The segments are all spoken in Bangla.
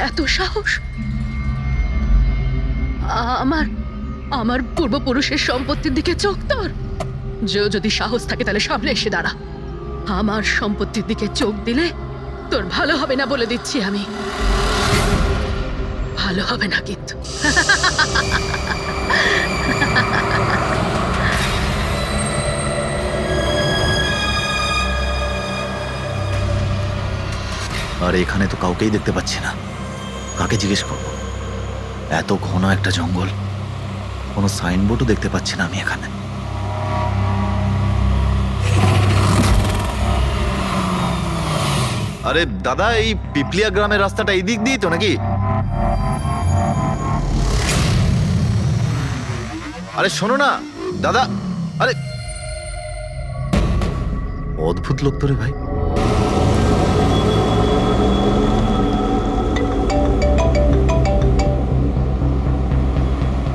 এত সাহস! আমার আমার পূর্বপুরুষের সম্পত্তির দিকে চোখ তোর। যদি সাহস থাকে তাহলে সামনে এসে দাঁড়া। আমার সম্পত্তির দিকে চোখ দিলে তোর ভালো হবে না বলে দিচ্ছি আমি। ভালো হবে না কিন্তু। আর এখানে তো কাউকেই দেখতে পাচ্ছি না, কাকে জিজ্ঞেস করব? এত ঘন একটা জঙ্গল, কোনো সাইনবোর্ডও দেখতে পাচ্ছি না আমি এখানে। আরে দাদা, এই পিপলিয়া গ্রামের রাস্তাটা এই দিক দিয়ে তো নাকি? আরে শোনো না দাদা, আরে অদ্ভুত লোক তো রে ভাই।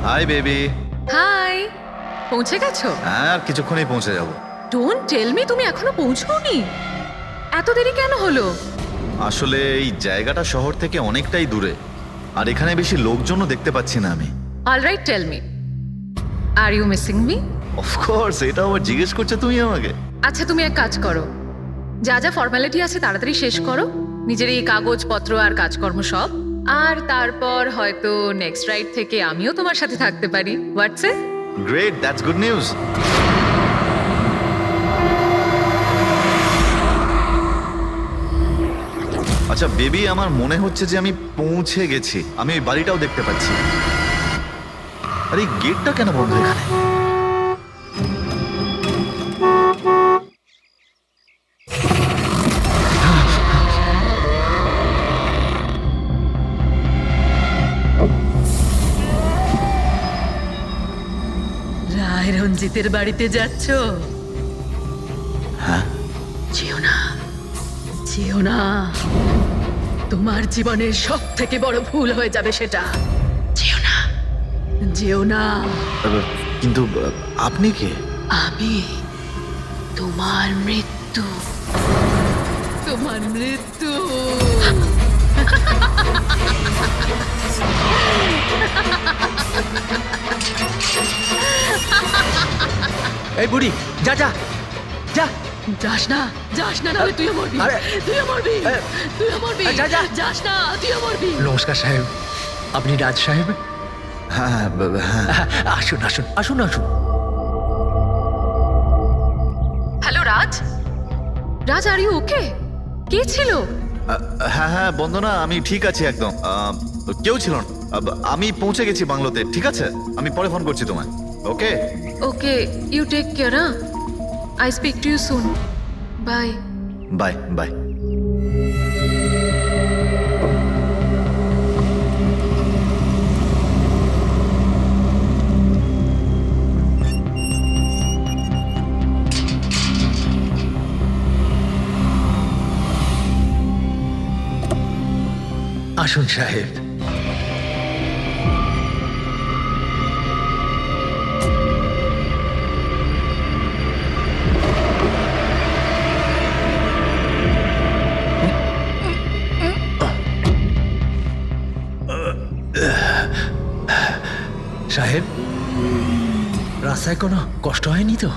Hi baby. হাই, পৌঁছে গেছো? হ্যাঁ, আর কিছুক্ষণেই পৌঁছে যাব। ডোন্ট টেল মি তুমি এখনো পৌঁছোনি। এত দেরি কেন হলো? আসলে এই জায়গাটা শহর থেকে অনেকটাই দূরে, আর এখানে বেশি লোকজনও দেখতে পাচ্ছি না আমি। Alright, tell me, are you missing me? Of course, এটা আবার জিজ্ঞেস করছো তুমি আমাকে? আচ্ছা, তুমি এক কাজ করো, যা যা ফর্মালিটি আছে তাড়াতাড়ি শেষ করো, নিজের এই কাগজপত্র আর কাজকর্ম সব, আর তারপর হয়তো নেক্সট রাইড থেকে আমিও তোমার সাথে থাকতে পারি। WhatsApp? Great, that's good news. আচ্ছা বেবি, আমার মনে হচ্ছে যে আমি পৌঁছে গেছি। আমি ওই বাড়িটাও দেখতে পাচ্ছি। আরে এই গেটটা কেন বন্ধ এখানে? রায় রঞ্জিতের বাড়িতে যাচ্ছ? হ্যাঁ। যেও না, যেও না, তোমার জীবনের সব থেকে বড় ভুল হয়ে যাবে সেটা। যেও না, যেও না। কিন্তু আপনি কে? আমি তোমার মৃত্যু, তোমার মৃত্যু। এই বুড়ি, যা যা যা। যাস না, যাস না, নাহলে তুইও মরবি। আরে, তুইও মরবি, এ, তুইও মরবি। যা, যা। যাস না, তুইও মরবি। নমস্কার সাহেব, আপনি রাজ সাহেব? হ্যাঁ হ্যাঁ হ্যাঁ। আসুন আসুন আসুন আসুন। Hello Raj, Raj, are you okay? কে ছিল? হ্যাঁ হ্যাঁ বন্দনা, আমি ঠিক আছি একদম। কেউ ছিল না। আমি পৌঁছে গেছি বাংলোতে। ঠিক আছে, আমি পরে ফোন করছি তোমায়। Okay okay, you take care. I speak to you soon. Bye. Bye bye. আসুন সাহেব। সাহেব, রাস্তায় কোনো কষ্ট হয়নি তো?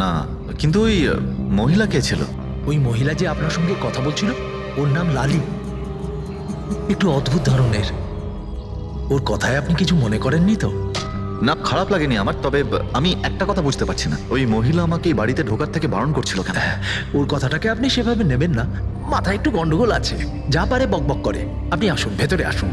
না, কিন্তু ওই মহিলা কে ছিল? ওই মহিলা যে আপনার সঙ্গে কথা বলছিল, ওর নাম লালি। একটু অদ্ভুত ধরনের। ওর কথায় আপনি কিছু মনে করেননি তো? না, খারাপ লাগেনি আমার। তবে আমি একটা কথা বুঝতে পারছি না, ওই মহিলা আমাকে এই বাড়িতে ঢোকার থেকে বারণ করছিল কেন? ওর কথাটাকে আপনি সেভাবে নেবেন না। মাথায় একটু গন্ডগোল আছে, যা পারে বকবক করে। আপনি আসুন, ভেতরে আসুন।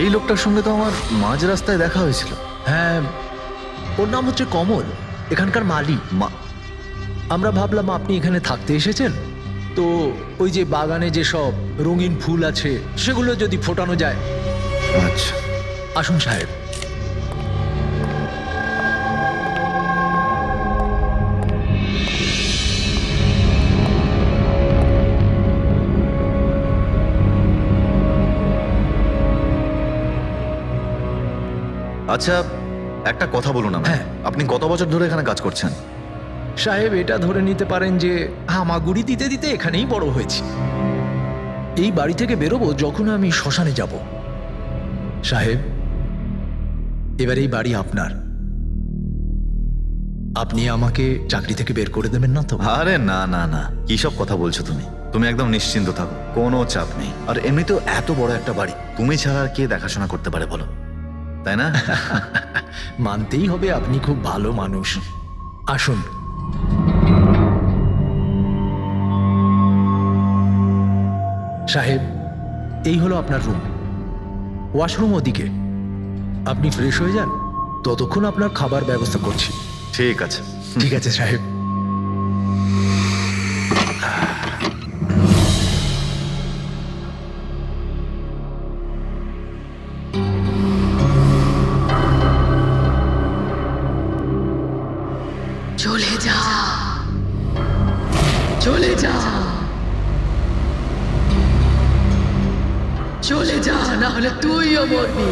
এই লোকটার সঙ্গে তো আমার মাঝ রাস্তায় দেখা হয়েছিল। হ্যাঁ, ওর নাম হচ্ছে কমল, এখানকার মালি। আমরা ভাবলাম আপনি এখানে থাকতে এসেছেন, তো ওই যে বাগানে যে সব রঙিন ফুল আছে সেগুলো যদি ফোটানো যায়। আচ্ছা, আসুন সাহেব। আচ্ছা একটা কথা বলুন আমায়। হ্যাঁ। আপনি কত বছর ধরে এখানে কাজ করছেন? সাহেব, এটা ধরে নিতে পারেন যে হামাগুড়ি দিতে দিতে এখানেই বড় হয়েছি। এই বাড়ি থেকে বেরোবো যখন আমি শ্মশানে যাব। সাহেব, এবার এই বাড়ি আপনার। আপনি আমাকে চাকরি থেকে বের করে দেবেন না তো? আরে না না না, কি সব কথা বলছো তুমি? তুমি একদম নিশ্চিন্ত থাকো, কোনো চাপ নেই। আর এমনিতেও এত বড় একটা বাড়ি তুমি ছাড়া আর কে দেখাশোনা করতে পারে বলো, তাই না? মানতেই হবে আপনি খুব ভালো মানুষ। আসুন। সাহেব, এই হলো আপনার রুম। ওয়াশরুম ওদিকে। আপনি ফ্রেশ হয়ে যান, ততক্ষণ আপনার খাবার ব্যবস্থা করছি। ঠিক আছে। ঠিক আছে সাহেব। চলে যা, চলে যা, চলে যা, না হলে তুইও মরবি।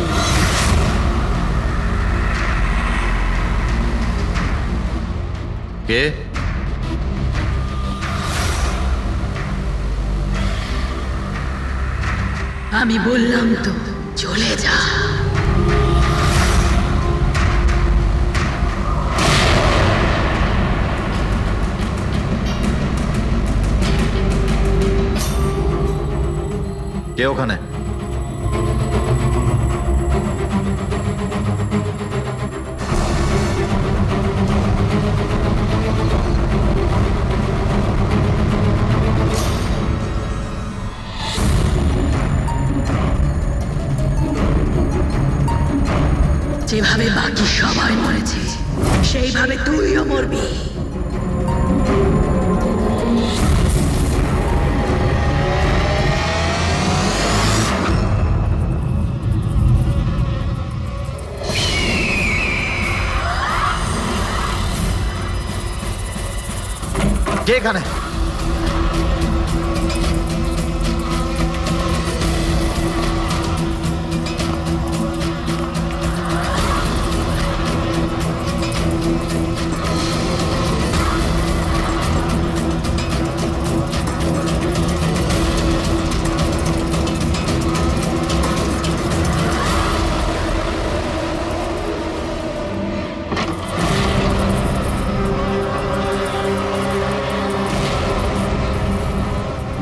কে? আমি বললাম তো চলে যা। কে ওখানে? যেভাবে বাকি সবাই মরেছে সেইভাবে তুইও মরবি। কে এখানে?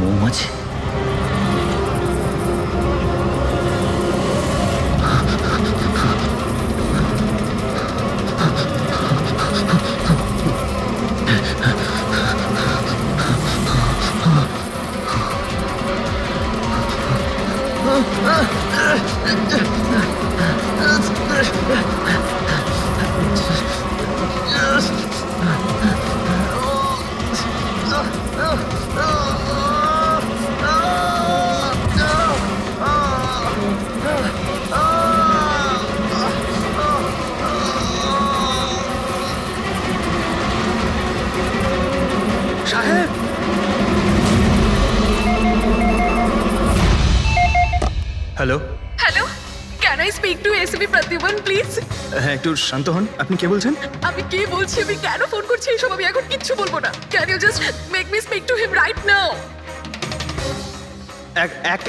মৌমাছি? সাহেব, hello. Hello, can I speak to SB Pratiman please? হ্যাঁ, একটু শান্ত হন। আপনি কে বলছেন? আমি কি বলছি, আমি কেন ফোন করছি এইসব আমি এখন কিচ্ছু বলবো না। Can you just make me speak to him right now?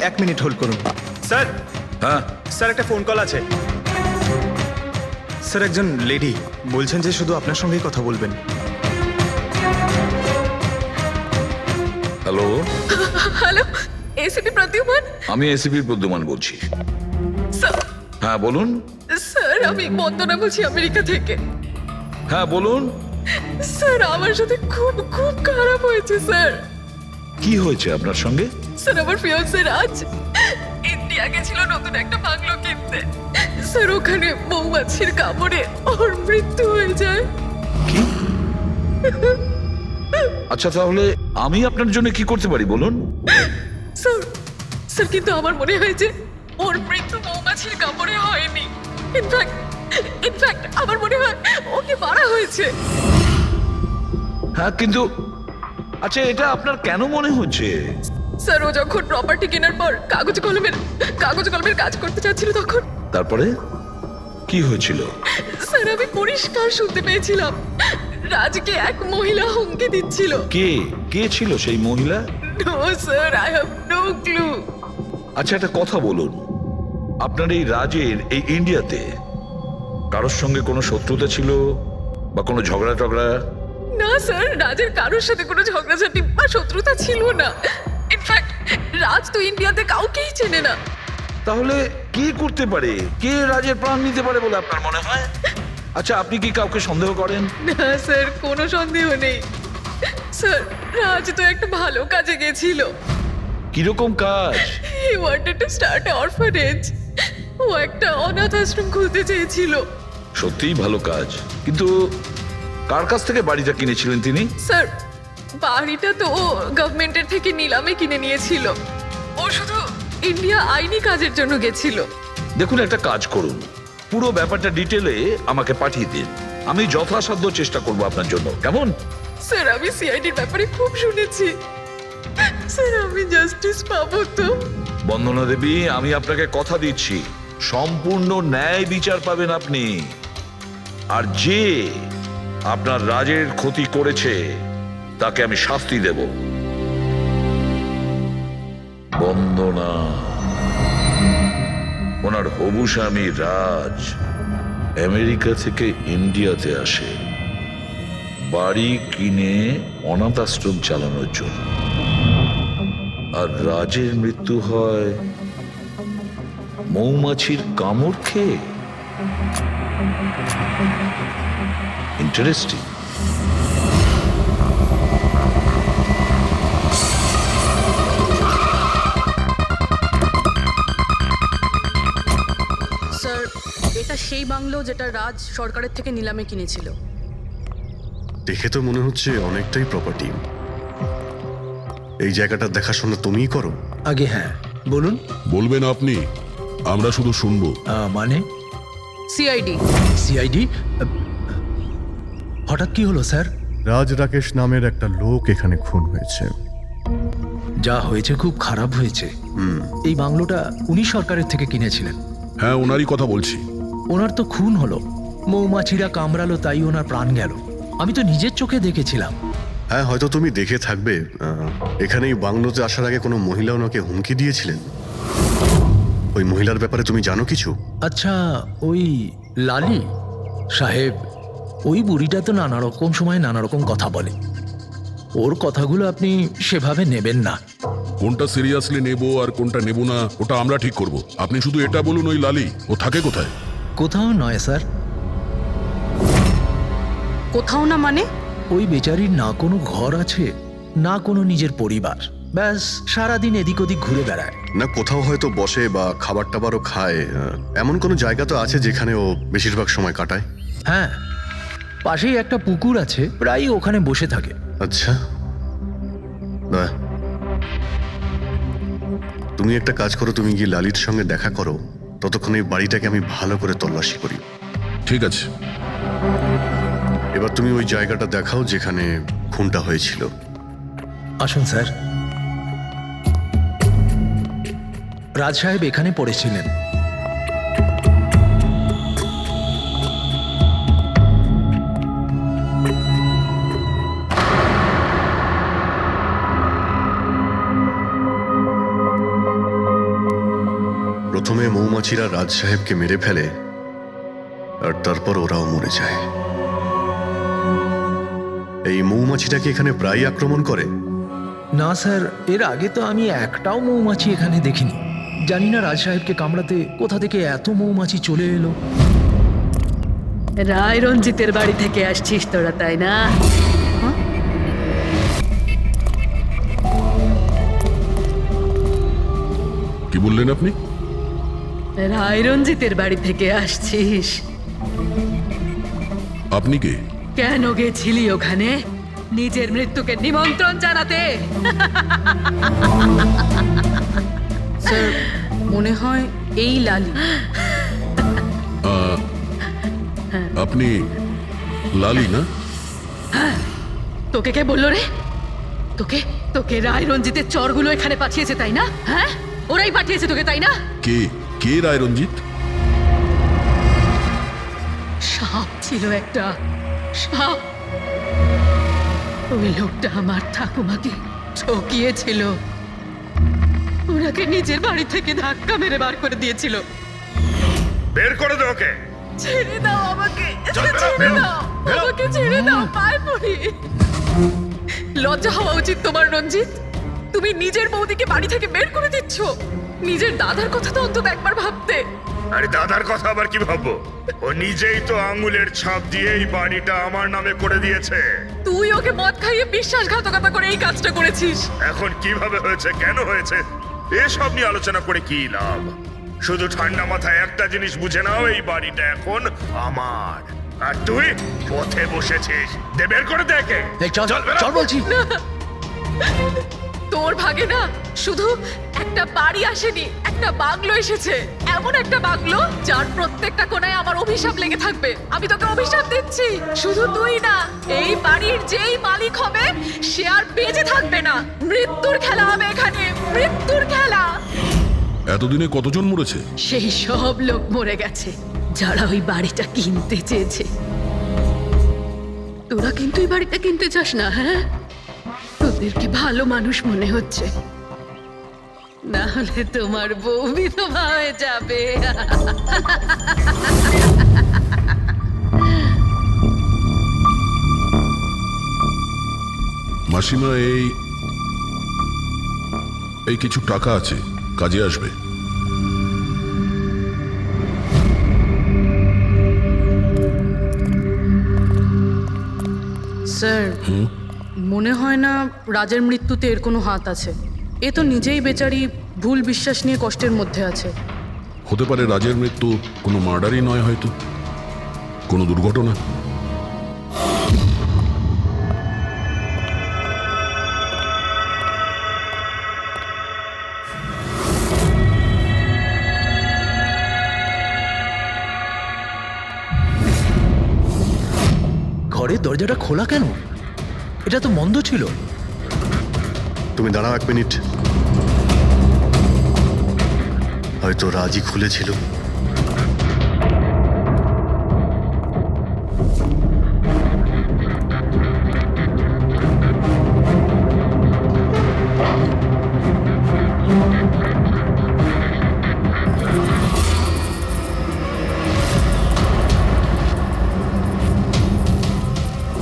এক মিনিট হোল্ড করুন। স্যার, হ্যাঁ, স্যার একটা ফোন কল আছে। স্যার একজন লেডি বলছেন যে শুধু আপনার সঙ্গেই কথা বলবেন। Hello, hello, SB Pratiman? আমি এসিপি প্রদ্যুমান বলছি। স্যার, হ্যাঁ বলুন। স্যার আমি বন্দনা বলছি আমেরিকা থেকে। হ্যাঁ বলুন, স্যার আমার সাথে খুব খুব খারাপ হয়েছে স্যার। কি হয়েছে আপনার সঙ্গে? স্যার আমার ফিয়ান্সে রাজ ইন্ডিয়া গেছিল নতুন একটা বাংলো কিনতে। স্যার ওখানে মৌমাছির কামড়ে ওর মৃত্যু হয়ে যায়। কি? আচ্ছা তাহলে আমি আপনার জন্য কি করতে পারি বলুন? স্যার, স্যার কিন্তু আমার মনে হয় যে ওর মৃত্যু মৌমাছির কামড়ে হয়নি। ইনফ্যাক্ট আমার মনে হয় ওকে মারা হয়েছে। হ্যাঁ কিন্তু আচ্ছা এটা আপনার কেন মনে হচ্ছে? স্যার ও যখন প্রপার্টি কেনার পর কাগজ কলমের কাজ করতে চাচ্ছিল তখন তারপরে কি হয়েছিল? স্যার আমি পরিষ্কার শুনতে পেয়েছিলাম রাজকে এক মহিলা হুমকি দিচ্ছিল। কে কে ছিল সেই মহিলা? No sir, I have no clue. আচ্ছা একটা কথা বলুন, আপনার এই রাজের এই ইন্ডিয়াতে কারোর সঙ্গে কোনো শত্রুতা ছিল বা কোনো ঝগড়া টগড়া? না স্যার, রাজের কারোর সাথে কোনো ঝগড়াঝাটি বা শত্রুতা ছিল না। ইনফ্যাক্ট রাজ তো ইন্ডিয়াতে কাউকেই চেনে না। তাহলে কি করতে পারে, কে রাজের প্রাণ নিতে পারে বলে আপনার মনে হয়? আচ্ছা আপনি কি কাউকে সন্দেহ করেন? না স্যার, কোনো সন্দেহ নেই। স্যার রাজ তো একটা ভালো কাজে গেছিল। কিরকম কাজ? He wanted to start a orphanage. ও একটা অনাথ আশ্রম খুলতে চেয়েছিল। সত্যিই ভালো কাজ, কিন্তু কার কাছ থেকে বাড়িটা কিনেছিলেন তিনি? স্যার বাড়িটা তো ও গভর্নমেন্টের থেকে নিলামে কিনে নিয়েছিল। ও শুধু ইন্ডিয়া আইনি কাজের জন্য গেছিল। দেখুন একটা কাজ করুন, পুরো ব্যাপারটা ডিটেলে আমাকে পাঠিয়ে দিন, আমি যথাসাধ্য চেষ্টা করব আপনার জন্য, কেমন? স্যার আমি সিআইডির ব্যাপারে খুব শুনেছি। স্যার আমি জাস্টিস পাবো তো? বন্দনা দেবী, আমি আপনাকে কথা দিচ্ছি সম্পূর্ণ ন্যায় বিচার পাবেন আপনি। আর যে আপনার রাজের ক্ষতি করেছে তাকে আমি শাস্তি দেব। বন্দনা, ওনার হবু স্বামী রাজ আমেরিকা থেকে ইন্ডিয়াতে আসে বাড়ি কিনে অনাথ আশ্রম চালানোর জন্য, আর রাজের মৃত্যু হয় মৌমাছির কামড় খেয়ে। ইন্টারেস্টিং। স্যার এটা সেই বাংলো যেটা রাজ সরকারের থেকে নিলামে কিনেছিল। দেখে তো মনে হচ্ছে অনেকটাই প্রপার্টি। এই জায়গাটার দেখাশোনা তুমিই করো? আগে হ্যাঁ, বলুন। বলবেন আপনি, আমরা শুধু শুনবো। মানে সিআইডি। সিআইডি? হঠাৎ কি হলো স্যার? রাজ রাকেশ নামের একটা লোক এখানে খুন হয়েছে। যা হয়েছে খুব খারাপ হয়েছে। এই বাংলোটা উনি সরকারের থেকে কিনেছিলেন। হ্যাঁ, ওনারই কথা বলছি। ওনার তো খুন হলো, মৌমাছিরা কামড়ালো, তাই ওনার প্রাণ গেল। আমি তো নিজের চোখে দেখেছিলাম। হ্যাঁ, হয়তো তুমি দেখে থাকবে। এখানে এই বাংলোতে আসার আগে কোনো মহিলা ওনাকে হুমকি দিয়েছিলেন। ওই মহিলার ব্যাপারে তুমি জানো কিছু? আচ্ছা, ওই লালি সাহেব, ওই বুড়িটা তো নানা রকম সময় নানা রকম কথা বলে। ওর কথাগুলো আপনি সেভাবে নেবেন না। কোনটা সিরিয়াসলি নেব আর কোনটা নেব না ওটা আমরা ঠিক করব। আপনি শুধু এটা বলুন, ওই লালি ও থাকে কোথায়? কোথাও নয় স্যার। কোথাও না মানে? ওই বেচারির না কোনো ঘর আছে, না কোনো নিজের পরিবার। ব্যাস সারাদিন এদিক ওদিক ঘুরে বেড়ায়। না কোথাও হয়তো বসে বা খাবার টাবারও খায়, এমন কোনো জায়গা তো আছে যেখানে ও বেশিরভাগ সময় কাটায়? হ্যাঁ, পাশেই একটা পুকুর আছে, প্রায়ই ওখানে বসে থাকে। আচ্ছা, বাহ। তুমি একটা কাজ করো, তুমি গিয়ে লালির সঙ্গে দেখা করো। ততক্ষণ এই বাড়িটাকে আমি ভালো করে তল্লাশি করি। ঠিক আছে। এবার তুমি ওই জায়গাটা দেখাও যেখানে খুনটা হয়েছিল। আসুন স্যার। রাজ সাহেব এখানে পড়েছিলেন। প্রথমে মৌমাছিরা রাজ সাহেবকে মেরে ফেলে, আর তারপর ওরাও মরে যায়। এই মৌমাছিটাকে এখানে প্রায় আক্রমণ করে? না স্যার, এর আগে তো আমি একটাও মৌমাছি এখানে দেখিনি। জানি না রাজ সাহেবকে কামড়াতে কোথা থেকে এত মৌমাছি চলে এলো। রায় রঞ্জিতের বাড়ি থেকে আসছিস তোরা, তাই না? কি বললেন আপনি? রায় রঞ্জিতের বাড়ি থেকে আসছিস? আপনি কে? কেন গেছিলি ওখানে? নিজের মৃত্যুকে নিমন্ত্রণ জানাতে? স্যার মনে হয় এই লালি। আপনি লালি না? তোকে কে বললো রে? তোকে তোকে রায় রঞ্জিতের চরগুলো এখানে পাঠিয়েছে তাই না? হ্যাঁ, ওরাই পাঠিয়েছে তোকে তাই না? কে কে রায় রঞ্জিত? সাপ ছিল একটা সাপ। ওই লোকটা আমার ঠাকুমাকে ঠকিয়েছিল, ওনাকে নিজের বাড়ি থেকে ধাক্কা মেরে বার করে দিয়েছিল। বের করে দে ওকে। ছেড়ে দাও আমাকে, ছেড়ে দাও আমাকে, ছেড়ে দাও, পায়ে পড়ি। লজ্জা হওয়া উচিত তোমার রঞ্জিত। তুমি নিজের বৌদিকে বাড়ি থেকে বের করে দিচ্ছ। নিজের দাদার কথা তো অন্তত একবার ভাবতে। আরে দাদার কথা আবার কি ভাববো? ও নিজেই তো আঙুলের ছাপ দিয়ে এই বাড়িটা আমার নামে করে দিয়েছে। তুই ওকে মদ খাইয়ে বিশ্বাসঘাতকতা করে এই কাজটা করেছিস। এখন কিভাবে হয়েছে, কেন হয়েছে, এসব নিয়ে আলোচনা করে কি লাভ? শুধু ঠান্ডা মাথায় একটা জিনিস বুঝে নাও, এই বাড়িটা এখন আমার, আর তুই পথে বসেছিস। দে বের করে দেখে। এই চল চল বলছি। তোর ভাগে না শুধু একটা বাড়ি আসেনি, একটা বাংলো এসেছে। এমন একটা বাংলো যার প্রত্যেকটা কোণায় আমার অভিশাপ লেগে থাকবে। আমি তোকে অভিশাপ দিচ্ছি। শুধু তুই না, এই বাড়ির যেই মালিক হবে সে আর বেঁচে থাকবে না। মৃত্যুর খেলা হবে এখানে, মৃত্যুর খেলা। এতদিনে কতজন মরেছে? সেই সব লোক মরে গেছে যারা ওই বাড়িটা কিনতে চেয়েছে। তোরা কিন্তু এই বাড়িটা কিনতে চাস না, হ্যাঁ? তোদেরকে ভালো মানুষ মনে হচ্ছে, না হলে তোমার বউ বিধবা হয়ে যাবে। মাসিমা, এই কিছু টাকা আছে, কাজে আসবে। স্যার, মনে হয় না রাজের মৃত্যুতে এর কোনো হাত আছে। এ তো নিজেই বেচারি ভুল বিশ্বাস নিয়ে কষ্টের মধ্যে আছে। হতে পারে রাজের মৃত্যু কোনো মার্ডারই নয়, হয়তো কোনো দুর্ঘটনা। ঘরের দরজাটা খোলা কেন? এটা তো বন্ধ ছিল। তুমি দাঁড়াও 1 মিনিট। হয়তো রাজি খুলেছিল।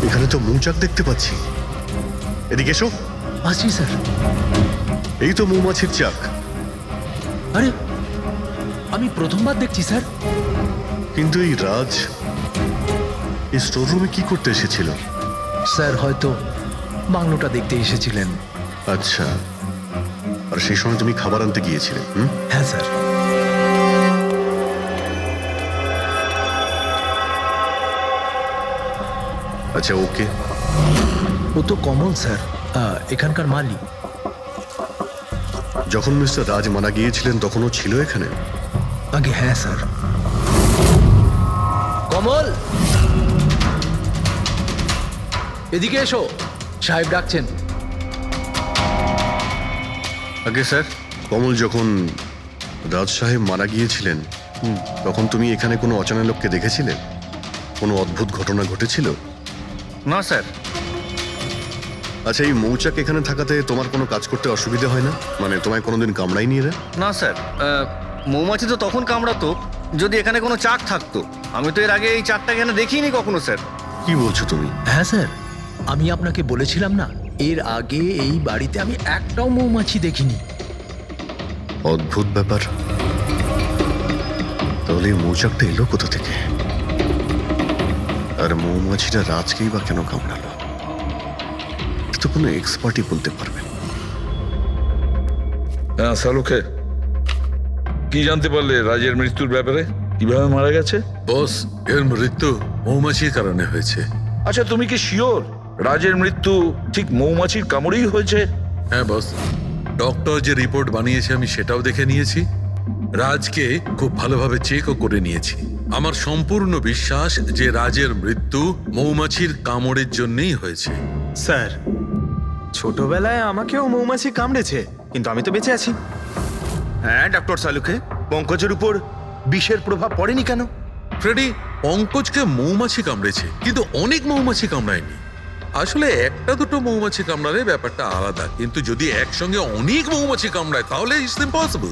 এখানে তো মৌচাক দেখতে পাচ্ছি। এদিকে এসো। আসছি স্যার। এই তো মৌমাছির চাক। আরে, আমি প্রথমবার দেখছি স্যার। কিন্তু এই রাজ এই স্টোর রুমে কি করতে এসেছিল? স্যার হয়তো বাংলোটা দেখতে এসেছিলেন। আচ্ছা, আর সেই সময় তুমি খাবার আনতে গিয়েছিলে? হ্যাঁ স্যার। আচ্ছা, ওকে। ও তো কমল স্যার, এখানকার মালিক। যখন মিস্টার রাজ মারা গিয়েছিলেন তখন ও ছিল এখানে? আগে হ্যাঁ স্যার। কমল, এদিকে এসো, সাহেব ডাকছেন। আগে স্যার, কমল যখন রাজ সাহেব মারা গিয়েছিলেন তখন তুমি এখানে কোনো অচেনা লোককে দেখেছিলে? কোনো অদ্ভুত ঘটনা ঘটেছিল? না স্যার। আচ্ছা, এই মৌচাক এখানে থাকাতে তোমার কোনো কাজ করতে অসুবিধা হয় না? মানে তোমায় কোনোদিন কামড়ায়নি এরা? না স্যার, মৌমাছি তো তখন কামড়াতো যদি এখানে কোনো চাক থাকতো। আমি তো এর আগে এই চাকটা এখানে দেখিনি কখনো স্যার। কি বলছো তুমি? হ্যাঁ স্যার, আমি আপনাকে বলেছিলাম না, এর আগে এই বাড়িতে আমি একটাও মৌমাছি দেখিনি। অদ্ভুত ব্যাপার। তাহলে এই মৌচাকটা এলো কোথা থেকে? আর মৌমাছিটা রাজকেই বা কেন কামড়ালো? তো কোনো এক্সপার্টই বলতে পারবেন। হ্যাঁ সালুকে, কি জানতে পারলে রাজের মৃত্যুর ব্যাপারে? কিভাবে মারা গেছে? বস, এর মৃত্যু মৌমাছির কারণে হয়েছে। আচ্ছা, তুমি কি শিওর রাজের মৃত্যু ঠিক মৌমাছির কামড়েই হয়েছে? হ্যাঁ বস, ডক্টর যে রিপোর্ট বানিয়েছে আমি সেটাও দেখে নিয়েছি। রাজকে খুব ভালোভাবে চেকও করে নিয়েছি। আমার সম্পূর্ণ বিশ্বাস যে রাজের মৃত্যু মৌমাছির কামড়ের জন্যই হয়েছে। স্যার, ছোটবেলায় আমাকেও মৌমাছি কামড়েছে, কিন্তু আমি তো বেঁচে আছি। হ্যাঁ ডক্টর সালুকে, পঙ্কজের উপর বিষের প্রভাব পড়েনি কেন? ফ্রেডি, পঙ্কজকে মৌমাছি কামড়েছে, কিন্তু অনেক মৌমাছি কামড়ায়নি। আসলে একটা দুটো মৌমাছি কামড়ালে ব্যাপারটা আলাদা, কিন্তু যদি একসঙ্গে অনেক মৌমাছি কামড়ায় তাহলে ইটস ইম্পসিবল।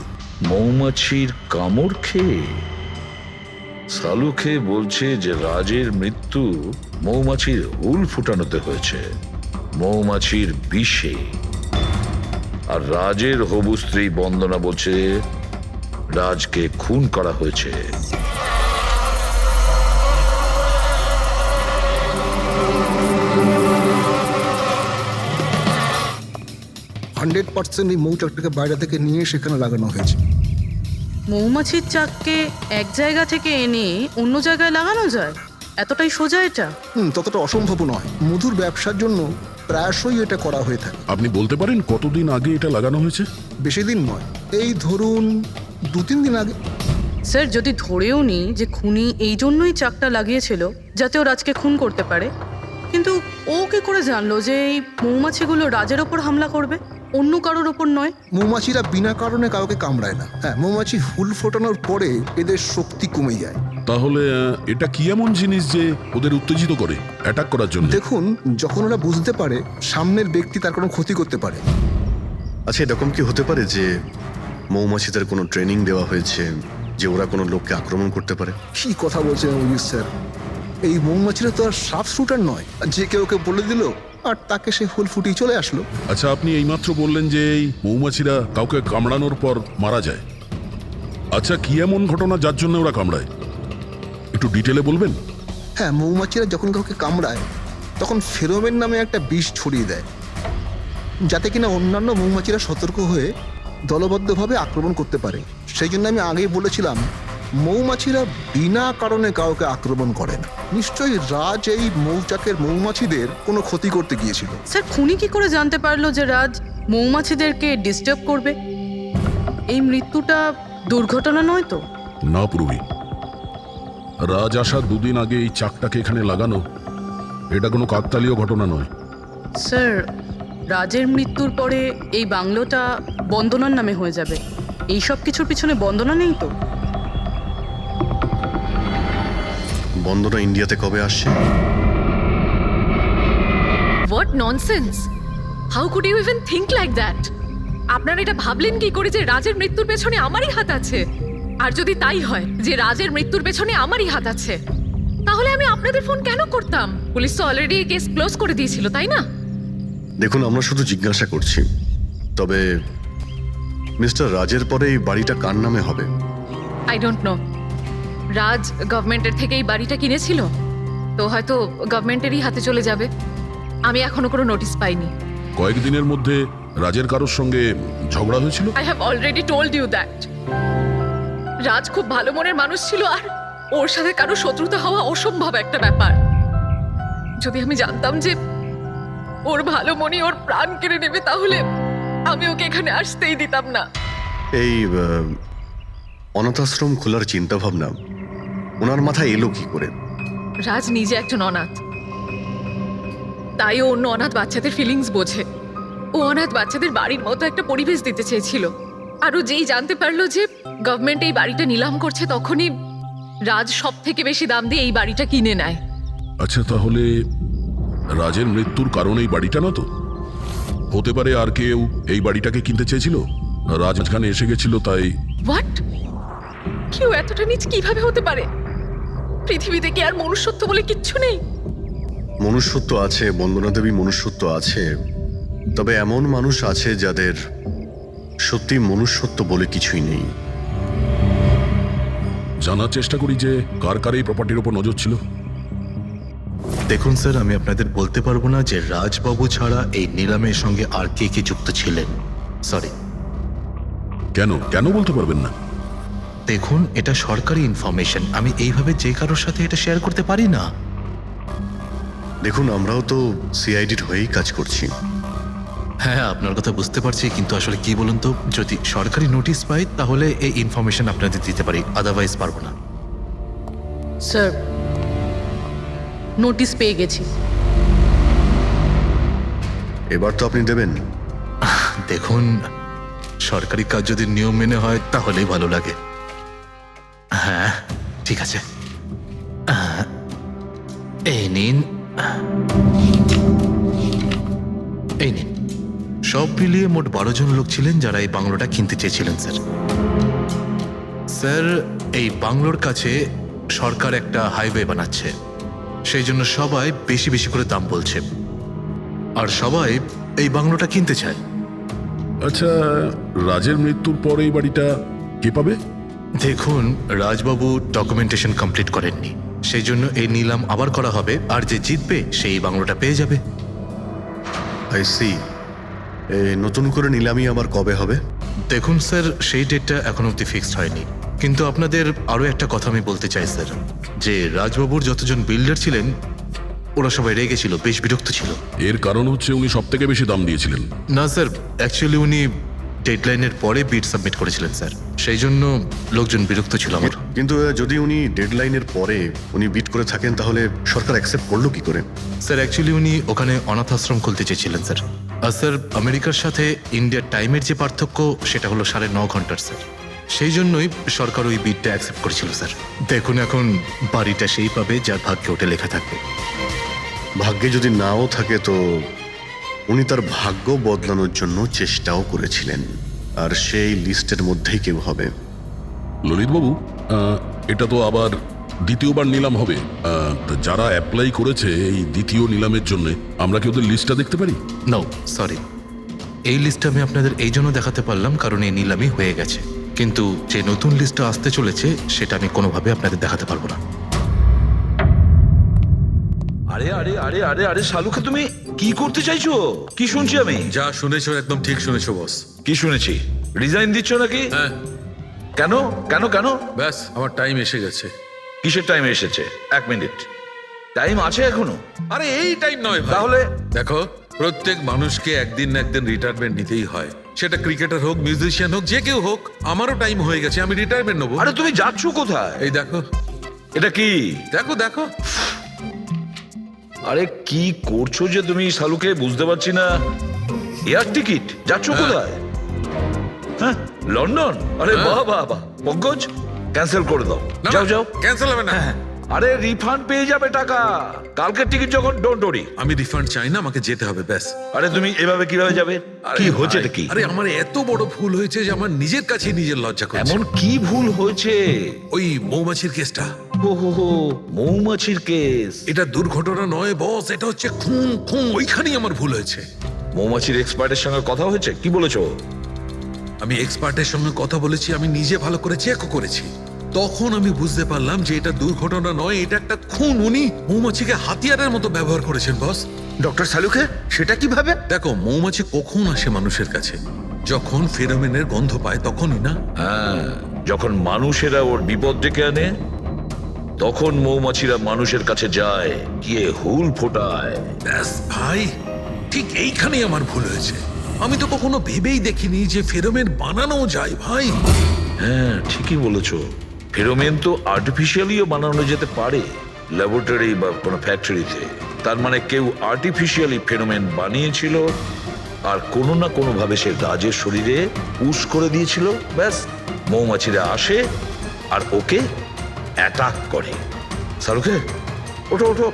মৌমাছির কামড় খেয়ে সালু খেয়ে বলছে যে রাজের মৃত্যু মৌমাছির হুল ফুটানোতে হয়েছে, মৌমাছির বিষে। আর রাজের হবু স্ত্রী বন্দনা বলছে রাজকে খুন করা হয়েছে। 100% এই মৌচাকটাকে বাইরে থেকে নিয়ে সেখানে লাগানো হয়েছে। মৌমাছির চাককে এক জায়গা থেকে এনে অন্য জায়গায় লাগানো যায়? এতটাই সোজা এটা? ততটা অসম্ভব নয়। মধুর ব্যবসার জন্য প্রায়শই এটা করা হয়ে থাকে। আপনি বলতে পারেন কতদিন আগে এটা লাগানো হয়েছে? বেশি দিন নয়, এই ধরুন 2-3 দিন আগে। স্যার, যদি ধরেও নিই যে খুনি এই জন্যই চাকটা লাগিয়েছিল যাতে ও রাজকে খুন করতে পারে, কিন্তু ও কি করে জানলো যে এই মৌমাছিগুলো রাজের ওপর হামলা করবে, অন্য কারোর ওপর নয়? মৌমাছিরা বিনা কারণে কাউকে কামড়ায় না। হ্যাঁ, মৌমাছি হুল ফোটানোর পরে এদের শক্তি কমে যায়। তাহলে এটা কি এমন জিনিস যে ওদের উত্তেজিত করে অ্যাটাক করার জন্য? দেখুন, যখন ওরা বুঝতে পারে সামনের ব্যক্তি তার কোনো ক্ষতি করতে পারে। আচ্ছা, এরকম কি হতে পারে যে মৌমাছিদের কোনো ট্রেনিং দেওয়া হয়েছে যে ওরা কোনো লোককে আক্রমণ করতে পারে? কি কথা বলছেন অভিজিৎ স্যার? এই মৌমাছিরা তো আর সাপ শুটার নয় যে কেউ বলে দিল আর তাকে সে হুল ফুটিয়ে চলে আসলো। আচ্ছা, আপনি এইমাত্র বললেন যে এই মৌমাছিরা কাউকে কামড়ানোর পর মারা যায়। আচ্ছা, কি এমন ঘটনা যার জন্য ওরা কামড়ায়, একটু ডিটেলে বলবেন? হ্যাঁ, মৌমাছিরা যখন কাউকে কামড়ায় তখন ফেরোমেন নামে একটা বিষ ছড়িয়ে দেয়, যাতে কিনা অন্যান্য মৌমাছিরা সতর্ক হয়ে দলবদ্ধভাবে আক্রমণ করতে পারে। সেই জন্য আমি আগেই বলেছিলাম মৌমাছিরা বিনা কারণে কাউকে আক্রমণ করে না। নিশ্চয়ই রাজ এই মৌচাকের মৌমাছিদের কোনো ক্ষতি করতে গিয়েছিল। স্যার, খুনি কি করে জানতে পারলো যে রাজ মৌমাছিদেরকে ডিস্টার্ব করবে? এই মৃত্যুটা দুর্ঘটনা নয় তো? না পূর্বী, রাজ আসার 2 দিন আগে এই চাকটাকে এখানে লাগানো এটা কোনো কাকতালীয় ঘটনা নয়। স্যার, রাজের মৃত্যুর পরে এই বাংলোটা বন্দনার নামে হয়ে যাবে। এই সব কিছুর পিছনে বন্দনা নেই তো? বন্দনা ইন্ডিয়াতে কবে আসছে? What nonsense! How could you even think like that? আপনারা এটা ভাবলেন কি করে যে রাজের মৃত্যুর পেছনে আমারই হাত আছে? আর যদি তাই হয় যে রাজের মৃত্যুর পেছনে আমারই হাত আছে, তাহলে আমি আপনাদের ফোন কেন করতাম? পুলিশ তো অলরেডি কেস ক্লোজ করে দিয়েছিল, তাই না? দেখুন, আমরা শুধু জিজ্ঞাসা করছি। তবে মিস্টার রাজের পরে এই বাড়িটা কার নামে হবে? I don't know. রাজ গভর্নমেন্টের থেকে এই বাড়িটা কিনেছিল, তো হয়তো গভর্নমেন্টেরই হাতে চলে যাবে। আমি এখনো কোনো নোটিশ পাইনি। কয়েকদিনের মধ্যে রাজের কারোর সঙ্গে ঝগড়া হয়েছিল? I have already told you that. Raj খুব ভালো মনের মানুষ ছিল, আর ওর সাথে কারো শত্রুতা হওয়া অসম্ভব একটা ব্যাপার। যদি আমি জানতাম যে ওর ভালো মনে ওর প্রাণ কেড়ে নেবে, তাহলে আমি ওকে এখানে আসতেই দিতাম না। এই অনাথাশ্রম খোলার চিন্তা ভাবনা ওনার মাথায় এলো কি করে? রাজ নিজে একজন অনাথ, তাই ও অন্য অনাথ বাচ্চাদের ফিলিংস বোঝে। ও অনাথ বাচ্চাদের বাড়ির মতো একটা পরিবেশ দিতে চেয়েছিল। আর ও যেই জানতে পারলো যে গভর্নমেন্ট এই বাড়িটা নিলাম করছে, তখনই রাজ সব থেকে বেশি দাম দিয়ে এই বাড়িটা কিনে নেয়। আচ্ছা, তাহলে রাজের মৃত্যুর কারণ এই বাড়িটা না তো? হতে পারে আর কেউ এই বাড়িটাকে কিনতে চেয়েছিল, রাজ এখানে এসে গেছিল তাই। হোয়াট? কেউ এতটা নিচ কিভাবে হতে পারে? পৃথিবীতে কি আর মনুষ্যত্ব বলে কিচ্ছু নেই? মনুষ্যত্ব আছে, বন্দনা দেবী, মনুষ্যত্ব আছে। তবে এমন মানুষ আছে যাদের সত্যি মনুষ্যত্ব বলে কিছুই নেই। জানার চেষ্টা করি যে কার কার এই প্রপার্টির উপর নজর ছিল। দেখুন স্যার, আমি আপনাদের বলতে পারবো না যে রাজবাবু ছাড়া এই নিলামের সঙ্গে আর কে কে যুক্ত ছিলেন। সরি। কেন কেন বলতে পারবেন না? দেখুন, এটা সরকারি ইনফরমেশন, আমি এইভাবে যে কারোর সাথে এটা শেয়ার করতে পারি না। দেখুন, আমরাও তো সিআইডির হয়েই কাজ করছি। হ্যাঁ, আপনার কথা বুঝতে পারছি, কিন্তু আসলে কি বলুন তো, যদি সরকারি নোটিশ পাই তাহলে এই ইনফরমেশন আপনাদের দিতে পারি, আদারওয়াইজ পারবো না। স্যার, নোটিশ পেয়ে গেছি। এবার তো আপনি দেবেন। দেখুন, সরকারি কাজ যদি নিয়ম মেনে হয় তাহলেই ভালো লাগে। হ্যাঁ, ঠিক আছে। এই নিন, এই নিন। সব মিলিয়ে মোট 12 জন লোক ছিলেন যারা এই বাংলোটা কিনতে চেয়েছিলেন স্যার। স্যার, এই বাংলোর কাছে সরকার একটা হাইওয়ে বানাচ্ছে, সেই জন্য সবাই বেশি বেশি করে দাম বলছে, আর সবাই এই বাংলোটা কিনতে চায়। আচ্ছা, রাজের মৃত্যুর পর এই বাড়িটা কে পাবে? দেখুন, রাজবাবু ডকুমেন্টেশন কমপ্লিট করেননি, সেই জন্য এই নিলাম আবার করা হবে, আর যে জিতবে সেই বাংলোটা পেয়ে যাবে। I see. নতুন করে নিলামি আবার কবে হবে? দেখুন স্যার, সেই ডেটটা এখন অবধি ফিক্সড হয়নি, কিন্তু আপনাদের আরও একটা কথা আমি বলতে চাই স্যার, যে রাজবাবুর যতজন বিল্ডার ছিলেন ওরা সবাই রেগে ছিল, বেশ বিরক্ত ছিল। এর কারণ হচ্ছে উনি সব থেকে বেশি দাম দিয়েছিলেন। না স্যার, অ্যাকচুয়ালি উনি ডেডলাইনের পরে বিড সাবমিট করেছিলেন স্যার, সেই জন্য লোকজন বিরক্ত ছিল আমার। কিন্তু যদি উনি ডেডলাইনের পরে উনি বিট করে থাকেন তাহলে সরকার অ্যাকসেপ্ট করলো কি করে? স্যার, অ্যাকচুয়ালি উনি ওখানে অনাথ আশ্রম খুলতে চেয়েছিলেন স্যার। আর স্যার, আমেরিকার সাথে ইন্ডিয়ার টাইমের যে পার্থক্য সেটা হলো 9.5 ঘন্টার স্যার, সেই জন্যই সরকার ওই বিডটা অ্যাকসেপ্ট করেছিল স্যার। দেখুন, এখন বাড়িটা সেই পাবে যার ভাগ্যে ওটা লেখা থাকবে। ভাগ্যে যদি নাও থাকে তো উনি তার ভাগ্য বদলানোর জন্য চেষ্টাও করেছিলেন, আর সেই লিস্টের মধ্যেই কেউ হবে। ললিতবাবু, এটা তো আবার দ্বিতীয়বার নিলাম হবে। তা যারা অ্যাপ্লাই করেছে এই দ্বিতীয় নিলামের জন্য, আমরা কি ওদের লিস্টটা দেখতে পারি? নো সরি, এই লিস্টটা আমি আপনাদের এই জন্য দেখাতে পারলাম কারণ এই নিলামই হয়ে গেছে, কিন্তু যে নতুন লিস্টটা আসতে চলেছে সেটা আমি কোনোভাবে আপনাদের দেখাতে পারবো না। আরে আরে আরে আরে আরে শালুকে, তুমি কি করতে চাইছো? কি শুনছি আমি? যা শুনেছো একদম ঠিক শুনেছো বস। কি শুনেছি? রিজাইন দিচ্ছ নাকি? হ্যাঁ। কেন কেন কেন? ব্যাস, আমার টাইম এসে গেছে। কিসের টাইম এসেছে? 1 মিনিট টাইম আছে এখনো? আরে এই টাইম নয় ভাই। তাহলে দেখো, প্রত্যেক মানুষকে একদিন না একদিন রিটায়ারমেন্ট নিতেই হয়, সেটা ক্রিকেটার হোক, মিউজিশিয়ান হোক, যে কেউ হোক। আমারও টাইম হয়ে গেছে, আমি রিটায়ারমেন্ট নেবো। আরে তুমি যাচ্ছ কোথায়? এই দেখো, এটা কি? দেখো দেখো। আরে কি করছো যে তুমি শালুকে, বুঝতে পারছি না। এয়ার টিকিট, যাচ্ছ কোথায়? হ্যাঁ, লন্ডন? আরে বাহ বাহ বাহ, পঙ্কজ ক্যান্সেল করে দাও, যাও যাও। ক্যান্সেল হবে না। আরে রিফান্ড পেয়ে যাবে টাকা, কালকের টিকিট যখন, ডোন্ট ওরি। আমি রিফান্ড চাই না, আমাকে যেতে হবে ব্যাস। আরে তুমি এভাবে কিভাবে যাবে? কি হচ্ছে এটা কি? আরে আমার এত বড় ভুল হয়েছে যে আমার নিজের কাছে নিজের লজ্জা করছে। এমন কি ভুল হয়েছে? ওই মৌমাছির কেসটা। ও হো হো, মৌমাছির কেস। এটা দুর্ঘটনা নয় বস, এটা হচ্ছে খুন। খুন, ওইখানেই আমার ভুল হয়েছে। মৌমাছির এক্সপার্টের সঙ্গে কথা হয়েছে? কি বলেছো? আমি এক্সপার্টের সঙ্গে কথা বলেছি, আমি নিজে ভালো করে চেকও করেছি। তখন আমি বুঝতে পারলাম যে এটা দুর্ঘটনা নয়, এটা একটা খুন। উনি মৌমাছিকে হাতিয়ারের মতো ব্যবহার করেছেন বস। ডক্টর শালুকে, সেটা কিভাবে? দেখো, মৌমাছি কখন আসে মানুষের কাছে? যখন ফেরোমেনের গন্ধ পায় তখনই না? হ্যাঁ, যখন মানুষেরা ওর বিপদ ডেকে আনে তখন মৌমাছিরা মানুষের কাছে যায়, গিয়ে হুল ফোটায়। ব্যাস ভাই, ঠিক এইখানেই আমার ভুল হয়েছে। আমি তো কখনো ভেবেই দেখিনি যে ফেরোমেন বানানো যায় ভাই। হ্যাঁ, ঠিকই বলেছো। ফেরোমেন তো আর্টিফিশিয়ালিও বানানো যেতে পারে, ল্যাবরেটরি বা কোনো ফ্যাক্টরিতে। তার মানে কেউ আর্টিফিশিয়ালি ফেরোমেন বানিয়েছিল, আর কোনো না কোনো ভাবে সে রাজের শরীরে পুশ করে দিয়েছিল। ব্যাস, মৌমাছিরা আসে আর ওকে অ্যাটাক করে। শাহরুখে, ওঠো ওঠো,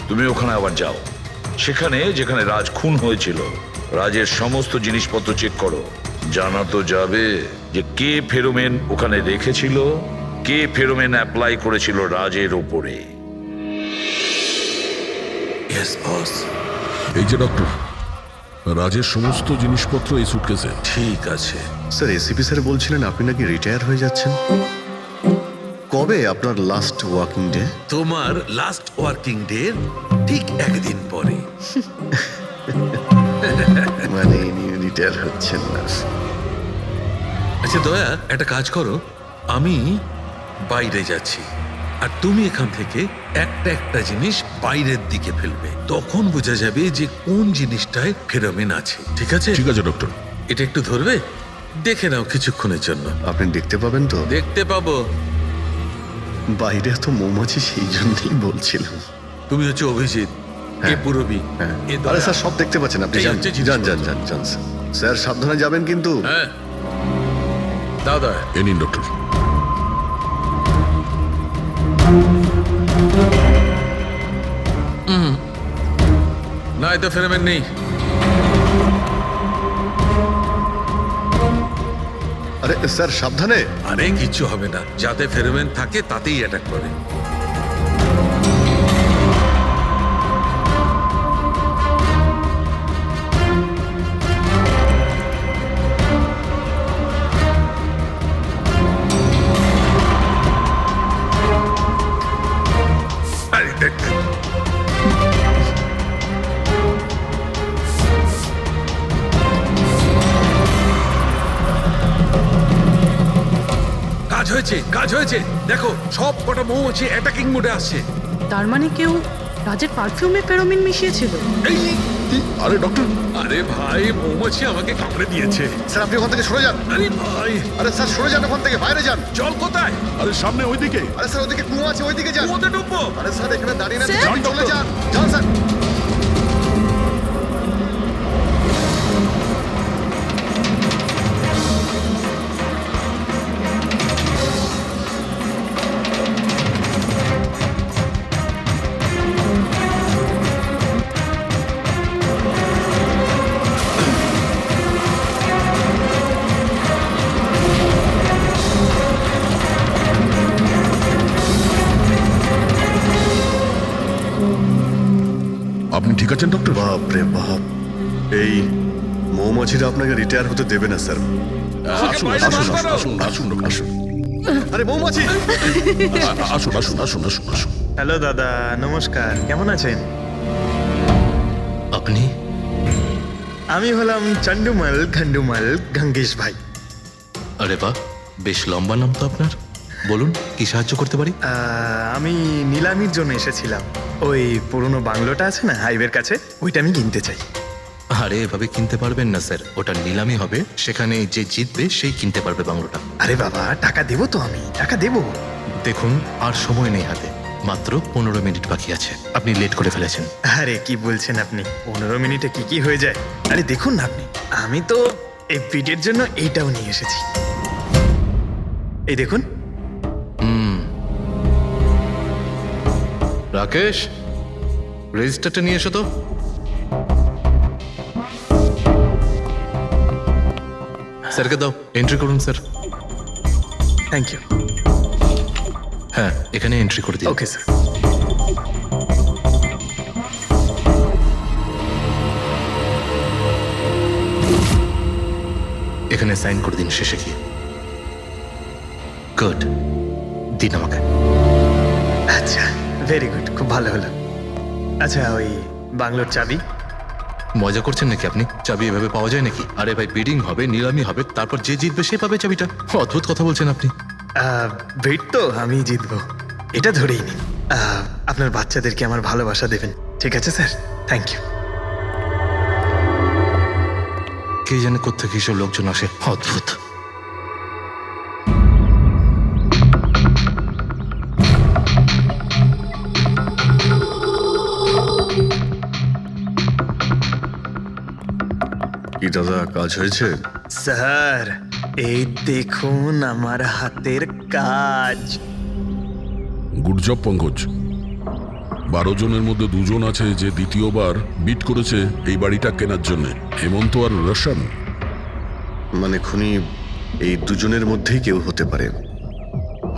তুমি ওখানে আবার যাও, সেখানে যেখানে রাজ খুন হয়েছিল রাজের সমস্ত জিনিসপত্র চেক করো। জানা তো যাবে যে কে ফেরোমেন ওখানে রেখেছিল, কে ফেরোমেন অ্যাপ্লাই করেছিল রাজের ওপরে। Yes boss. এই যে ডক্টর, রাজের সমস্ত জিনিসপত্র এই সুটকেসে। ঠিক আছে স্যার, এসিপি স্যার বলছিলেন আপনি নাকি রিটায়ার হয়ে যাচ্ছেন। কবে আপনার লাস্ট ওয়ার্কিং ডে? তোমার লাস্ট ওয়ার্কিং ডে ঠিক একদিন পরে। মানে ইনি রিটায়ার হচ্ছেন না? আচ্ছা দয়া, একটা কাজ করো, আমি বাইরে যাচ্ছি আর তুমি এখান থেকে একটা একটা জিনিস বাইরের দিকে ফেলবে, তখন বোঝা যাবে যে কোন জিনিসটায় ফেরোমেন আছে। ঠিক আছে? ঠিক আছে ডক্টর। এটা একটু ধরবে, দেখে নাও কিছুক্ষণের জন্য। আপনি দেখতে পাবেন তো? দেখতে পাবো। বাইরে তো মৌমাছি, সেই জন্যই বলছিলাম। তুমি হচ্ছে অভিজিৎ, এ পুরবী, হ্যাঁ। এ দয়া। আরে স্যার, সব দেখতে পাচ্ছেন আপনি। এই যান হচ্ছে যান জিনিসপত্র। যান যান যান স্যার। স্যার সাবধানে যাবেন কিন্তু। হ্যাঁ দাদা। এ নিন ডক্টর। না, এতে ফেরোমেন নেই। আরে স্যার সাবধানে। আরে কিচ্ছু হবে না, যাতে ফেরোমেন থাকে তাতেই অ্যাটাক করে। আরে দেখ, কাজ হয়েছে, কাজ হয়েছে। দেখো, সব কটা মৌমাছি অ্যাটাকিং মোডে আসছে। তার মানে কেউ রাজের পারফিউমে ফেরোমিন মিশিয়েছিল। আরে ডক্টর, আরে ভাই, মৌমাছি আমাকে কামড়ে দিয়েছে। স্যার আপনি ওখান থেকে সরে যান। আরে ভাই, আরে স্যার সরে যান ওখান থেকে, বাইরে যান। জল কোথায়? আরে সামনে ওইদিকে। আরে স্যার ওদিকে কুয়ো আছে, ওইদিকে যান। কুয়োতে ডুববো? আরে স্যার এখানে দাঁড়িয়ে না, স্যার? আপনি চলে যান। যান স্যার। আপনি ঠিক আছেন ডক্টর? বাপ রে বাপ, এই মৌমাছিরা আপনাকে রিটায়ার হতে দেবে না স্যার। আসুন আসুন আসুন আসুন ডক্টর, আসুন। আরে মৌমাছি! আসুন আসুন আসুন আসুন আসুন। হ্যালো দাদা, নমস্কার, কেমন আছেন? আপনি? আমি হলাম চন্ডুমাল ঘন্ডুমাল গঙ্গেশ ভাই। আরে বাহ, বেশ লম্বা নাম তো আপনার। বলুন, কি সাহায্য করতে পারি? আমি নিলামির জন্য এসেছিলাম। ওই পুরনো বাংলোটা আছে না হাইওয়ের কাছে, ওইটা আমি কিনতে চাই। আরে এভাবে কিনতে পারবেন না স্যার, ওটা নিলামি হবে, সেখানে যে জিতবে সেই কিনতে পারবে বাংলোটা। আরে বাবা, টাকা দেবো তো, আমি টাকা দেবো। দেখুন, আর সময় নেই হাতে, মাত্র 15 মিনিট বাকি আছে। আপনি লেট করে ফেলেছেন। আরে কি বলছেন আপনি, 15 মিনিটে কি কি হয়ে যায়? আরে দেখুন না আপনি, আমি তো এই বিটের জন্য এইটাও নিয়ে এসেছি। এই দেখুন। রাকেশ, রেজিস্টারটা নিয়ে এসো তো। স্যারকে দাও, এন্ট্রি করুন স্যার। Thank you. হ্যাঁ, এখানে এন্ট্রি করে দিন। Okay sir. এখানে সাইন করে দিন শেষে গিয়ে। গুড, দিন আমাকে। আচ্ছা, ভেরি গুড, খুব ভালো হলো। আচ্ছা, ওই বাংলোর চাবি? মজা করছেন নাকি আপনি? চাবি এভাবে পাওয়া যায় নাকি? আরে ভাই, বিডিং হবে, নিলামি হবে, তারপর যে জিতবে সে পাবে চাবিটা। অদ্ভুত কথা বলছেন আপনি। ভিড় তো আমি জিতবো, এটা ধরেই নিন। আপনার বাচ্চাদেরকে আমার ভালোবাসা দেবেন, ঠিক আছে স্যার? Thank you. কে জানে কোত্থেকে এসব লোকজন আসে, অদ্ভুত। কি দাদা, কাজ হয়েছে? স্যার, এই দেখুন আমার হাতের কাজ। Good job Pankaj. 12 জনের মধ্যে 2 জন আছে যে দ্বিতীয়বার বিট করেছে এই বাড়িটা কেনার জন্য, হেমন্ত আর রোশন। মানে খুনি এই দুজনের মধ্যেই কেউ হতে পারে।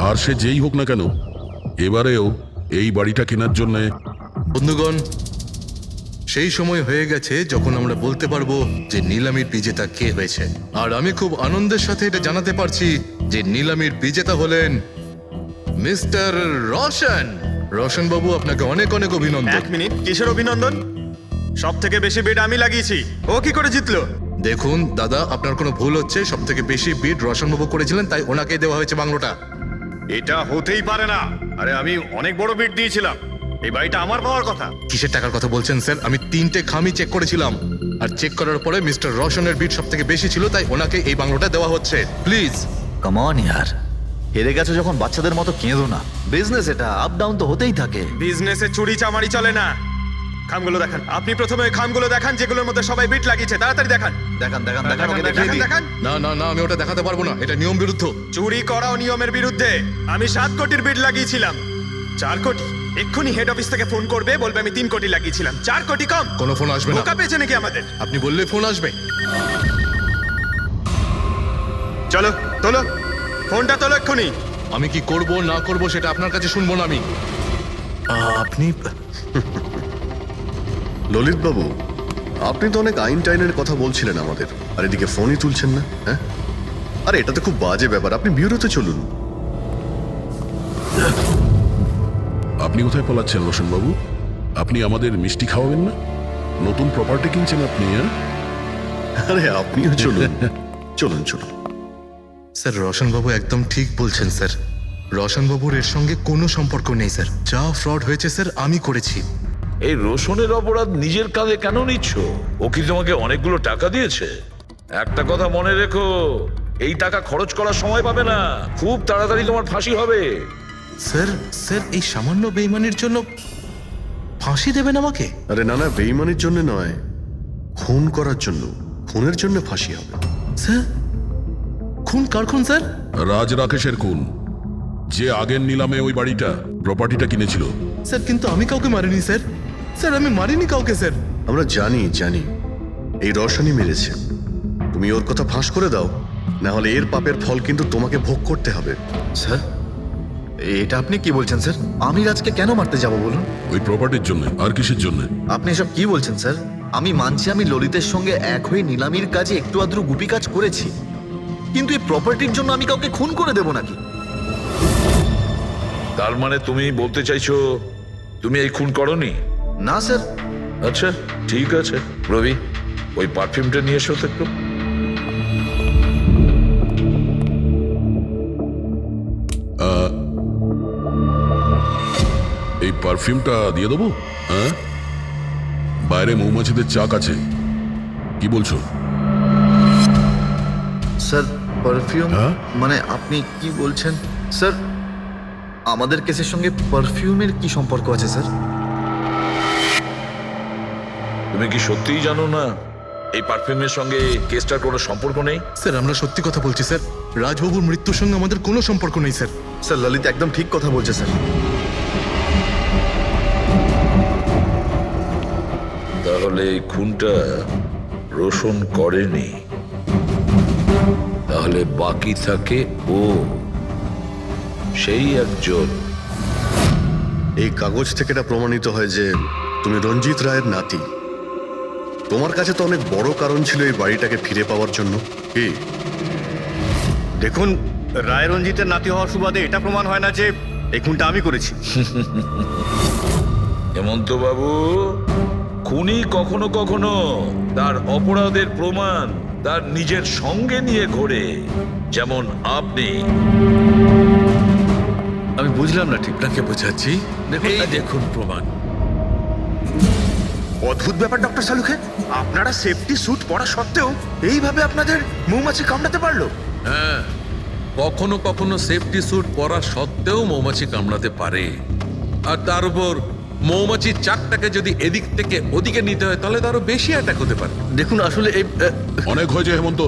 আর সে যেই হোক না কেন, এবারেও এই বাড়িটা কেনার জন্য। বন্ধুগণ, সেই সময় হয়ে গেছে যখন আমরা বলতে পারবো যে নিলামির বিজেতা কে হয়েছে। আর আমি খুব আনন্দের সাথে এটা জানাতে পারছি যে নিলামির বিজেতা হলেন মিস্টার রোশন। রোশন বাবু, আপনাকে অনেক অনেক অভিনন্দন। 1 মিনিট, কিসের অভিনন্দন? সব থেকে বেশি বিড আমি লাগিয়েছি, ও কি করে জিতলো? দেখুন দাদা, আপনার কোনো ভুল হচ্ছে। সব থেকে বেশি বিড রোশন বাবু করেছিলেন, তাই ওনাকেই দেওয়া হয়েছে বাংলোটা। এটা হতেই পারে না। আরে আমি অনেক বড় বিট দিয়েছিলাম, এই বাড়িটা আমার পাওয়ার কথা। কিসের টাকার কথা বলছেন স্যার? আমি 3টে খামি চেক করেছিলাম, আর চেক করার পরে মিস্টার রোশনের বিড সব থেকে বেশি ছিল, তাই ওনাকে এই বাংলোটা দেওয়া হচ্ছে। প্লিজ। কাম অন ইয়ার, হেরে গেছো যখন বাচ্চাদের মতো কেঁদো না। বিজনেস এটা, আপ ডাউন তো হতেই থাকে। বিজনেসে চুরি চামারি চলে না। খামগুলো দেখান, আপনি প্রথমে ওই খামগুলো দেখান যেগুলোর মধ্যে সবাই বিট লাগিয়েছে। তাড়াতাড়ি দেখান। দেখান দেখান দেখান, ওকে দেখিয়ে দেখান দিই। দেখান। না না না, আমি ওটা দেখাতে পারবো না, এটা নিয়ম বিরুদ্ধ। চুরি করাও নিয়মের বিরুদ্ধে। আমি 7 কোটির বিট লাগিয়েছিলাম, 4 কোটি এক্ষুনি হেড অফিস থেকে ফোন করবে, বলবে আমি 3 কোটি লাগিয়েছিলাম, 4 কোটি কম। কোনো ফোন আসবে না। বোকা পেয়েছে নাকি আমাদের? আপনি বললে ফোন আসবে। চলো তোলো, ফোনটা তোলো এক্ষুনি। আমি কি করব না করব সেটা আপনার কাছে শুনবো না আমি। আপনি ললিত বাবু, আপনি তো অনেক আইন টাইনের কথা বলছিলেন আমাদের, আর এদিকে ফোনই তুলছেন না। হ্যাঁ, আরে এটা তো খুব বাজে ব্যাপার। আপনি ব্যুরোতে চলুন। আপনি কোথায় পলাচ্ছেন রোশন বাবু? আপনি আমাদের মিষ্টি খাওয়াবেন না? নতুন প্রপার্টি কিনছেন আপনি, হ্যাঁ? আরে আপনিও চলুন, চলুন চলুন। স্যার রোশনবাবু একদম ঠিক বলছেন স্যার। রোশনবাবুর এর সঙ্গে কোনো সম্পর্ক নেই স্যার। যা ফ্রড হয়েছে স্যার আমি করেছি। এই রোশনের অপরাধ নিজের কাঁধে কেন নিচ্ছ? ও কি তোমাকে অনেকগুলো টাকা দিয়েছে? একটা কথা মনে রেখো, এই টাকা খরচ করার সময় পাবে না, খুব তাড়াতাড়ি তোমার ফাঁসি হবে। স্যার স্যার এই সামান্য বেইমানির জন্য ফাঁসি দেবেন আমাকে? আরে না না, বেইমানির জন্য নয়, খুন করার জন্য। খুনের জন্য ফাঁসি হবে। স্যার খুন কার খুন স্যার? রাজ রাকেশের খুন, যে আগের নিলামে ওই বাড়িটা প্রপার্টিটা কিনেছিল। স্যার কিন্তু আমি কাউকে মারিনি স্যার। স্যার আমি মারিনি কাউকে স্যার। আমরা জানি জানি এই রসানি মেরেছে। তুমি ওর কথা ফাঁস করে দাও, না হলে এর পাপের ফল কিন্তু তোমাকে ভোগ করতে হবে। স্যার, এটা আপনি কি বলছেন স্যার? আমি রাজকে কেন মারতে যাব বলুন? ওই প্রপার্টির জন্য। আর কিসের জন্য? আপনি এসব কি বলছেন স্যার? আমি মানছি আমি ললিতের সঙ্গে এক হয়ে নিলামির কাজে একটু আদ্র গুপি কাজ করেছি, কিন্তু এই প্রপার্টির জন্য আমি কাউকে খুন করে দেব নাকি? তার মানে তুমি বলতে চাইছো তুমি এই খুন করনি? না স্যার। আচ্ছা ঠিক আছে, রবি ওই পারফিউমটা নিয়ে এসো তো একটু। এই পারফিউমটা দিয়ে দেবো? হ্যাঁ, বাইরে মৌমাছিদের চাক আছে, কি বলছো? স্যার পারফিউম হ্যাঁ? মানে আপনি কি বলছেন স্যার? আমাদের কেসের সঙ্গে পারফিউমের কি সম্পর্ক আছে স্যার? তুমি কি সত্যিই জানো না এই পারফিউমের সঙ্গে কেসটার কোনো সম্পর্ক নেই? স্যার আমরা সত্যি কথা বলছি স্যার। রাজবাবুর মৃত্যুর সঙ্গে আমাদের কোনো সম্পর্ক নেই স্যার। স্যার ললিত একদম ঠিক কথা বলছে স্যার। তাহলে এই খুনটা রোশন করেনি, তাহলে বাকি থাকে ও, সেই একজন। এই কাগজ থেকে এটা প্রমাণিত হয় যে তুমি রঞ্জিত রায়ের নাতি। তোমার কাছে তো অনেক বড় কারণ ছিল এই বাড়িটাকে ফিরে পাওয়ার জন্য। কি? দেখুন, রায় রঞ্জিতের নাতি হওয়ার সুবাদে এটা প্রমাণ হয় না যে এই খুনটা আমি করেছি। হেমন্ত বাবু, খুনি কখনো কখনো তার অপরাধের প্রমাণ তার নিজের সঙ্গে নিয়ে ঘোরে, যেমন আপনি। আমি বুঝলাম না ঠিক। আপনাকে বোঝাচ্ছি, এই দেখুন প্রমাণ। অদ্ভুত ব্যাপার ডক্টর সালুখে, আপনারা সেফটি স্যুট পরা সত্ত্বেও এইভাবে আপনাদের মৌমাছি কামড়াতে পারলো? হ্যাঁ, কখনো কখনো সেফটি স্যুট পরা সত্ত্বেও মৌমাছি কামড়াতে পারে। আর তার উপর মৌমাছির চাকটাকে যদি এদিক থেকে ওদিকে নিতে হয় তাহলে তারও বেশি অ্যাটাক হতে পারে। দেখুন আসলে এই অনেক হয়েছে হেমন্ত,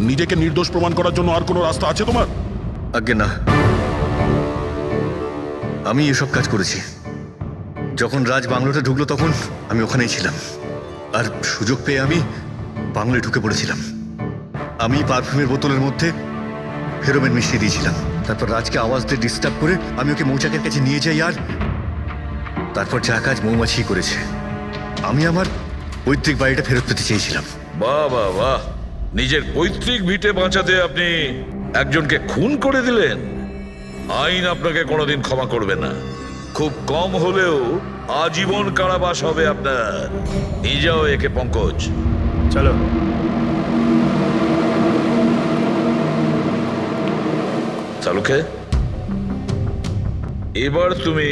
নিজেকে নির্দোষ প্রমাণ করার জন্য আর কোনো রাস্তা আছে তোমার? আগে না, আমি এসব কাজ করেছি। যখন রাজ বাংলোতে ঢুকলো তখন আমি ওখানেই ছিলাম, আর সুযোগ পেয়ে আমি বাংলোয় ঢুকে পড়েছিলাম। আমি পারফিউমের বোতলের মধ্যে ফেরোমেন মিশিয়ে দিয়েছিলাম। তারপর রাজকে আওয়াজ দিয়ে ডিস্টার্ব করে আমি ওকে মৌচাকের কাছে নিয়ে যাই, আর তারপর যা কাজ মৌমাছি করেছে। আমি আমার পৈতৃক বাড়িটা ফেরত পেতে চেয়েছিলাম। বাহ বাহ বাহ, নিজের পৈতৃক ভিটে বাঁচাতে আপনি একজনকে খুন করে দিলেন। আইন আপনাকে কোনোদিন ক্ষমা করবে না। খুব কম হলেও আজীবন কারাবাস হবে আপনার। নিয়ে যাও একে পঙ্কজ। চলো। চালুকে, এবার তুমি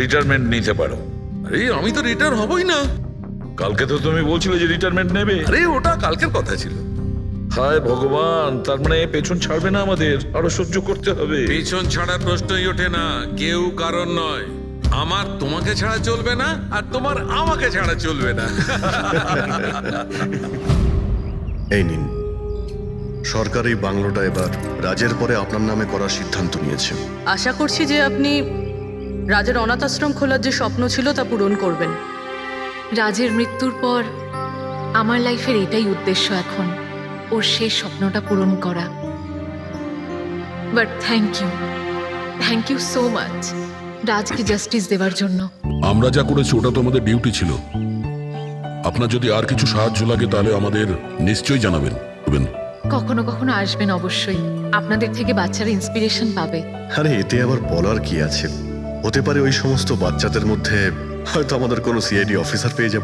রিটায়ারমেন্ট নিতে পারো। আরে আমি তো রিটায়ার হবই না। কালকে তো তুমি বলছিলে যে রিটায়ারমেন্ট নেবে। আরে ওটা কালকের কথা ছিল। হায় ভগবান, তার মানে পেছন ছাড়বে না, আমাদের আরো সহ্য করতে হবে। পেছন ছাড়ার প্রশ্নই ওঠে না, কেউ কারণ নয়। আমার তোমাকে ছাড়া চলবে না, আর তোমার আমাকে ছাড়া চলবে না। এই নিন, সরকার এই বাংলোটা এবার রাজের পরে আপনার নামে করার সিদ্ধান্ত নিয়েছে। আশা করছি যে আপনি রাজের অনাথ আশ্রম খোলার যে স্বপ্ন ছিল তা পূরণ করবেন। রাজের মৃত্যুর পর আমার লাইফের এটাই উদ্দেশ্য এখন, ওর শেষ স্বপ্নটা পূরণ করা। But thank you so much রাজকে জাস্টিস দেওয়ার জন্য। আমরা যা করেছি ওটা তো আমাদের ডিউটি ছিল। আপনার যদি আর কিছু সাহায্য লাগে তাহলে আমাদের নিশ্চয়ই জানাবেন। কখনো কখনো আসবেন অবশ্যই, আপনাদের থেকে বাচ্চারা ইন্সপিরেশন পাবে। আরে এতে আবার বলার কি আছে, হতে পারে ওই সমস্ত বাচ্চাদের মধ্যে হয়তো আমাদের কোনো সিআইডি অফিসার পেয়ে যাব।